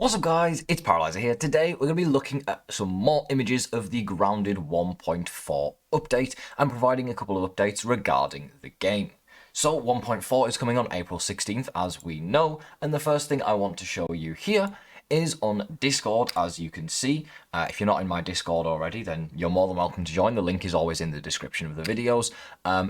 What's up guys, it's Paraly5er here. Today we're going to be looking at some more images of the Grounded 1.4 update and providing a couple of updates regarding the game. So 1.4 is coming on April 16th as we know, and the first thing I want to show you here is on Discord. As you can see, if you're not in my Discord already, then you're more than welcome to join. The link is always in the description of the videos.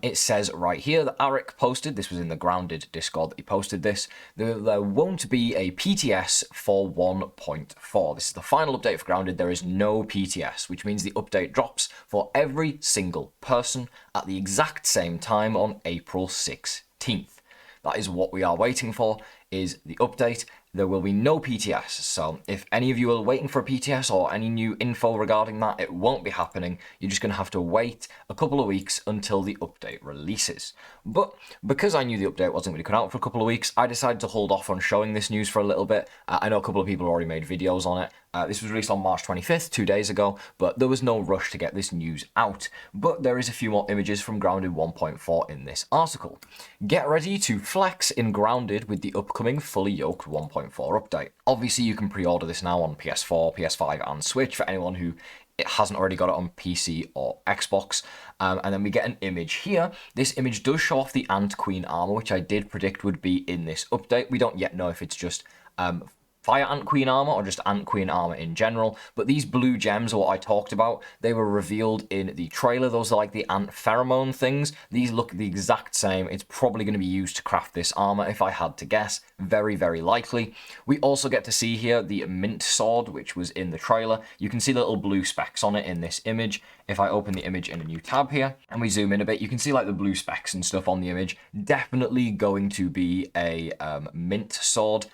It says right here that Eric posted, this was in the Grounded Discord that he posted this, there won't be a PTS for 1.4. This is the final update for Grounded. There is no PTS, which means the update drops for every single person at the exact same time on April 16th. That is what we are waiting for, is the update. There will be no PTS, so if any of you are waiting for a PTS or any new info regarding that, it won't be happening. You're just going to have to wait a couple of weeks until the update releases. But because I knew the update wasn't going to come out for a couple of weeks, I decided to hold off on showing this news for a little bit. I know a couple of people already made videos on it. This was released on March 25th, 2 days ago, but there was no rush to get this news out. But there is a few more images from Grounded 1.4 in this article. Get ready to flex in Grounded with the upcoming fully yoked 1.4 update. Obviously, you can pre-order this now on PS4, PS5, and Switch for anyone who hasn't already got it on PC or Xbox. And then we get an image here. This image does show off the Ant Queen armor, which I did predict would be in this update. We don't yet know if it's just Fire Ant Queen armor or just Ant Queen armor in general, but these blue gems are what I talked about. They were revealed in the trailer. Those are like the ant pheromone things. These look the exact same. It's probably going to be used to craft this armor if I had to guess. Very, very likely. We also get to see here the mint sword, which was in the trailer. You can see the little blue specks on it in this image. If I open the image in a new tab here and we zoom in a bit, you can see like the blue specks and stuff on the image. Definitely going to be a mint sword.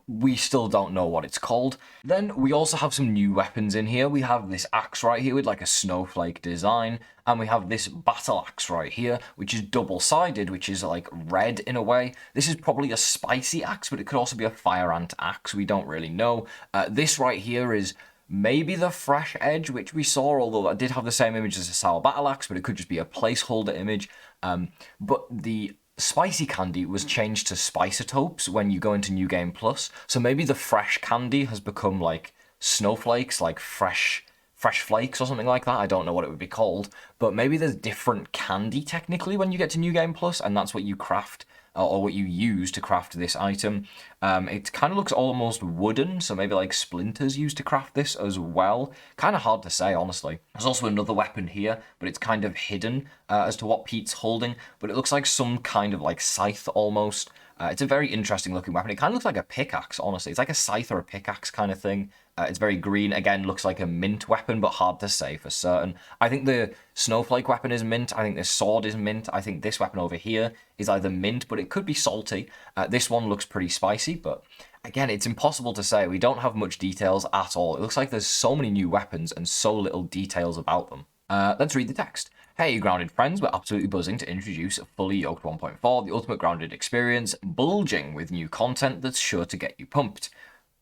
We still don't know what it's called. Then we also have some new weapons in here. We have this axe right here with like a snowflake design, and we have this battle axe right here, which is double-sided, which is like red in a way. This is probably a spicy axe, but it could also be a fire ant axe. We don't really know. This right here is maybe the fresh edge, which we saw, although I did have the same image as a sour battle axe, but it could just be a placeholder image. But the spicy candy was changed to Spice-A-Topes when you go into New Game Plus. So maybe the fresh candy has become like snowflakes, like fresh flakes or something like that. I don't know what it would be called, but maybe there's different candy technically when you get to New Game Plus, and that's what you craft or what you use to craft this item. It kind of looks almost wooden, so maybe like splinters used to craft this as well. Kind of hard to say, honestly. There's also another weapon here, but it's kind of hidden as to what Pete's holding, but it looks like some kind of like scythe almost. It's a very interesting looking weapon. It kind of looks like a pickaxe, honestly. It's like a scythe or a pickaxe kind of thing. It's very green. Again, looks like a mint weapon, but hard to say for certain. I think the snowflake weapon is mint. I think this sword is mint. I think this weapon over here is either mint, but it could be salty. This one looks pretty spicy, but again, it's impossible to say. We don't have much details at all. It looks like there's so many new weapons and so little details about them. Let's read the text. Hey, Grounded friends, we're absolutely buzzing to introduce Fully Yoked 1.4, the ultimate Grounded experience, bulging with new content that's sure to get you pumped.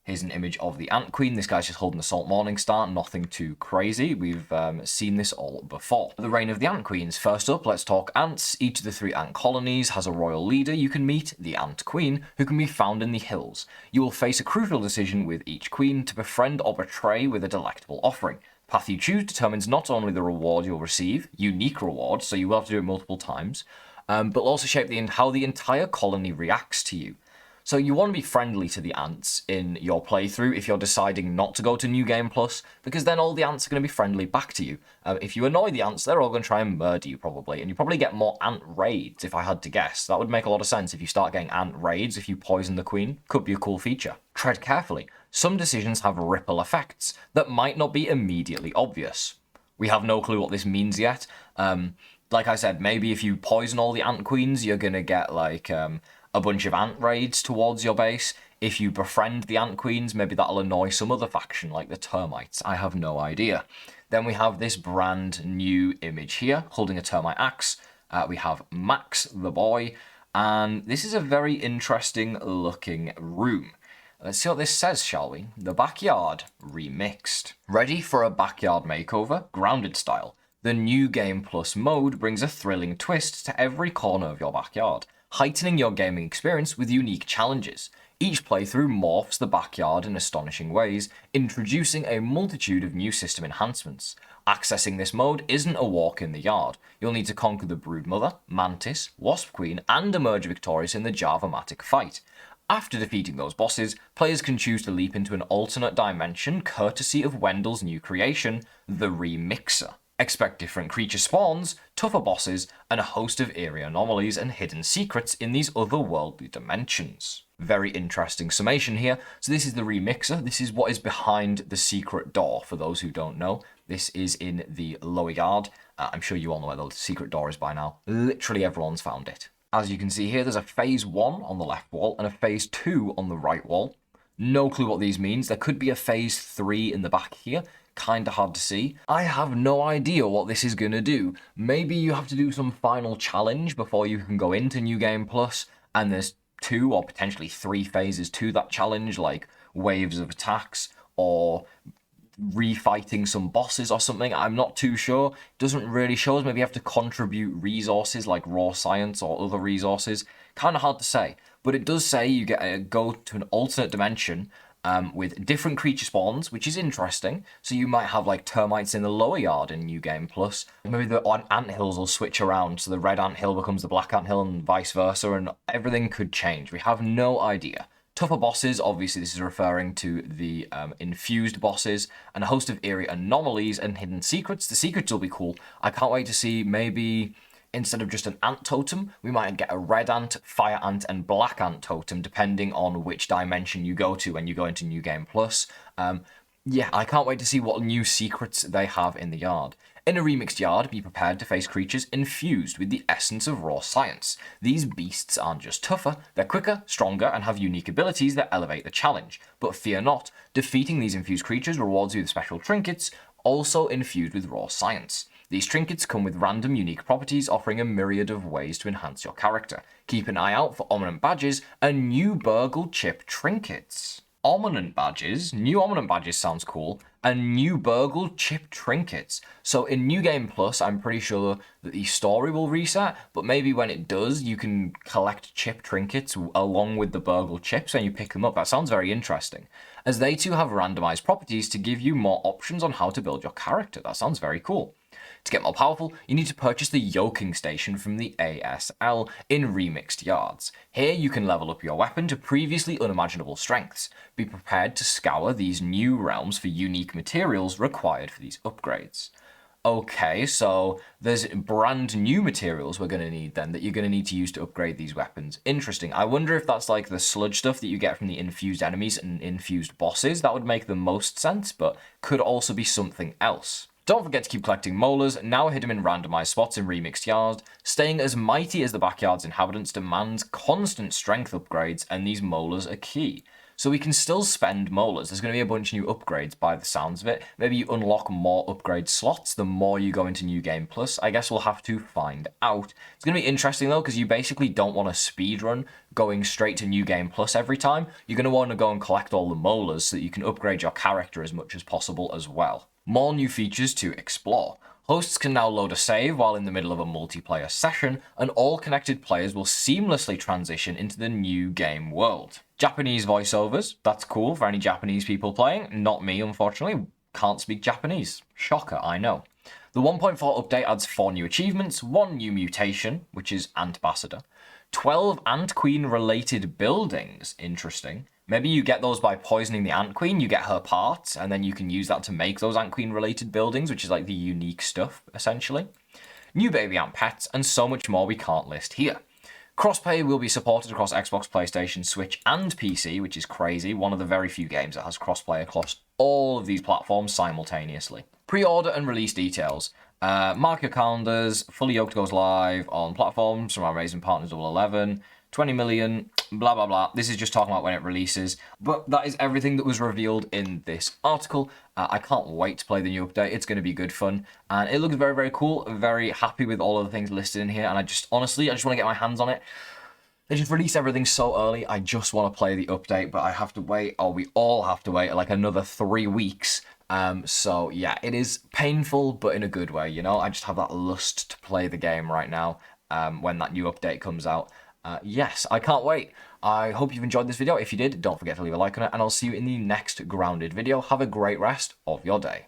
Here's an image of the Ant Queen. This guy's just holding the Salt Morningstar, nothing too crazy. We've seen this all before. The reign of the Ant Queens. First up, let's talk ants. Each of the 3 ant colonies has a royal leader you can meet, the Ant Queen, who can be found in the hills. You will face a crucial decision with each queen to befriend or betray with a delectable offering. The path you choose determines not only the reward you'll receive, unique reward, so you will have to do it multiple times, but will also shape how the entire colony reacts to you. So you want to be friendly to the ants in your playthrough if you're deciding not to go to New Game Plus, because then all the ants are going to be friendly back to you. If you annoy the ants, they're all going to try and murder you probably, and you probably get more ant raids if I had to guess. That would make a lot of sense if you start getting ant raids if you poison the queen. Could be a cool feature. Tread carefully. Some decisions have ripple effects that might not be immediately obvious. We have no clue what this means yet. Like I said, maybe if you poison all the ant queens, you're going to get like a bunch of ant raids towards your base. If you befriend the ant queens, maybe that'll annoy some other faction like the termites. I have no idea. Then we have this brand new image here holding a termite axe. We have Max the boy, and this is a very interesting looking room. Let's see what this says, shall we? The backyard remixed. Ready for a backyard makeover? Grounded style. The New Game Plus mode brings a thrilling twist to every corner of your backyard, heightening your gaming experience with unique challenges. Each playthrough morphs the backyard in astonishing ways, introducing a multitude of new system enhancements. Accessing this mode isn't a walk in the yard. You'll need to conquer the Broodmother, Mantis, Wasp Queen, and emerge victorious in the Java-matic fight. After defeating those bosses, players can choose to leap into an alternate dimension courtesy of Wendell's new creation, the Remixer. Expect different creature spawns, tougher bosses, and a host of eerie anomalies and hidden secrets in these otherworldly dimensions. Very interesting summation here. So this is the Remixer. This is what is behind the secret door, for those who don't know. This is in the lower yard. I'm sure you all know where the secret door is by now. Literally everyone's found it. As you can see here, there's a phase 1 on the left wall and a phase 2 on the right wall. No clue what these means. There could be a phase 3 in the back here. Kinda hard to see. I have no idea what this is gonna do. Maybe you have to do some final challenge before you can go into New Game Plus, and there's 2 or potentially 3 phases to that challenge, like waves of attacks or refighting some bosses or something. I'm not too sure. Doesn't really show us. Maybe you have to contribute resources like raw science or other resources. Kind of hard to say. But it does say you get a go to an alternate dimension with different creature spawns, which is interesting. So you might have like termites in the lower yard in New Game Plus. Maybe the anthills will switch around, so the red anthill becomes the black anthill and vice versa, and everything could change. We have no idea. Tougher bosses, obviously this is referring to the infused bosses, and a host of eerie anomalies and hidden secrets. The secrets will be cool. I can't wait to see, maybe instead of just an ant totem, we might get a red ant, fire ant, and black ant totem, depending on which dimension you go to when you go into New Game Plus. Yeah, I can't wait to see what new secrets they have in the yard. In a remixed yard, be prepared to face creatures infused with the essence of raw science. These beasts aren't just tougher, they're quicker, stronger, and have unique abilities that elevate the challenge. But fear not, defeating these infused creatures rewards you with special trinkets, also infused with raw science. These trinkets come with random unique properties, offering a myriad of ways to enhance your character. Keep an eye out for Ominent badges and new Burgle chip trinkets. Ominent badges, new Ominent badges sounds cool, and new Burgle chip trinkets. So in New Game Plus, I'm pretty sure that the story will reset, but maybe when it does, you can collect chip trinkets along with the Burgle chips when you pick them up. That sounds very interesting, as they too have randomized properties to give you more options on how to build your character. That sounds very cool. To get more powerful, you need to purchase the yoking station from the ASL in remixed yards. Here you can level up your weapon to previously unimaginable strengths. Be prepared to scour these new realms for unique materials required for these upgrades. Okay, so there's brand new materials we're going to need then that you're going to need to use to upgrade these weapons. Interesting. I wonder if that's like the sludge stuff that you get from the infused enemies and infused bosses. That would make the most sense, but could also be something else. Don't forget to keep collecting molars, now hidden in randomized spots in remixed yards. Staying as mighty as the backyard's inhabitants demands constant strength upgrades, and these molars are key. So we can still spend molars. There's going to be a bunch of new upgrades by the sounds of it. Maybe you unlock more upgrade slots the more you go into New Game Plus. I guess we'll have to find out. It's going to be interesting though, because you basically don't want to speedrun going straight to New Game Plus every time. You're going to want to go and collect all the molars so that you can upgrade your character as much as possible as well. More new features to explore. Hosts can now load a save while in the middle of a multiplayer session, and all connected players will seamlessly transition into the new game world. Japanese voiceovers, that's cool for any Japanese people playing. Not me, unfortunately, can't speak Japanese. Shocker, I know. The 1.4 update adds 4 new achievements, 1 new mutation, which is Antbassador, 12 Ant Queen related buildings, interesting. Maybe you get those by poisoning the Ant Queen, you get her parts, and then you can use that to make those Ant Queen related buildings, which is like the unique stuff, essentially. New baby ant pets, and so much more we can't list here. Crossplay will be supported across Xbox, PlayStation, Switch, and PC, which is crazy. One of the very few games that has crossplay across all of these platforms simultaneously. Pre-order and release details. Mark your calendars. Fully Yoked goes live on platforms from our amazing partners 11. 20 million, blah, blah, blah. This is just talking about when it releases. But that is everything that was revealed in this article. I can't wait to play the new update. It's going to be good fun. And it looks very, very cool. Very happy with all of the things listed in here. And I just want to get my hands on it. They just released everything so early. I just want to play the update, but I have to wait, or we all have to wait like another 3 weeks. So yeah, it is painful, but in a good way, you know? I just have that lust to play the game right now when that new update comes out. Yes, I can't wait. I hope you've enjoyed this video. If you did, don't forget to leave a like on it, and I'll see you in the next Grounded video. Have a great rest of your day.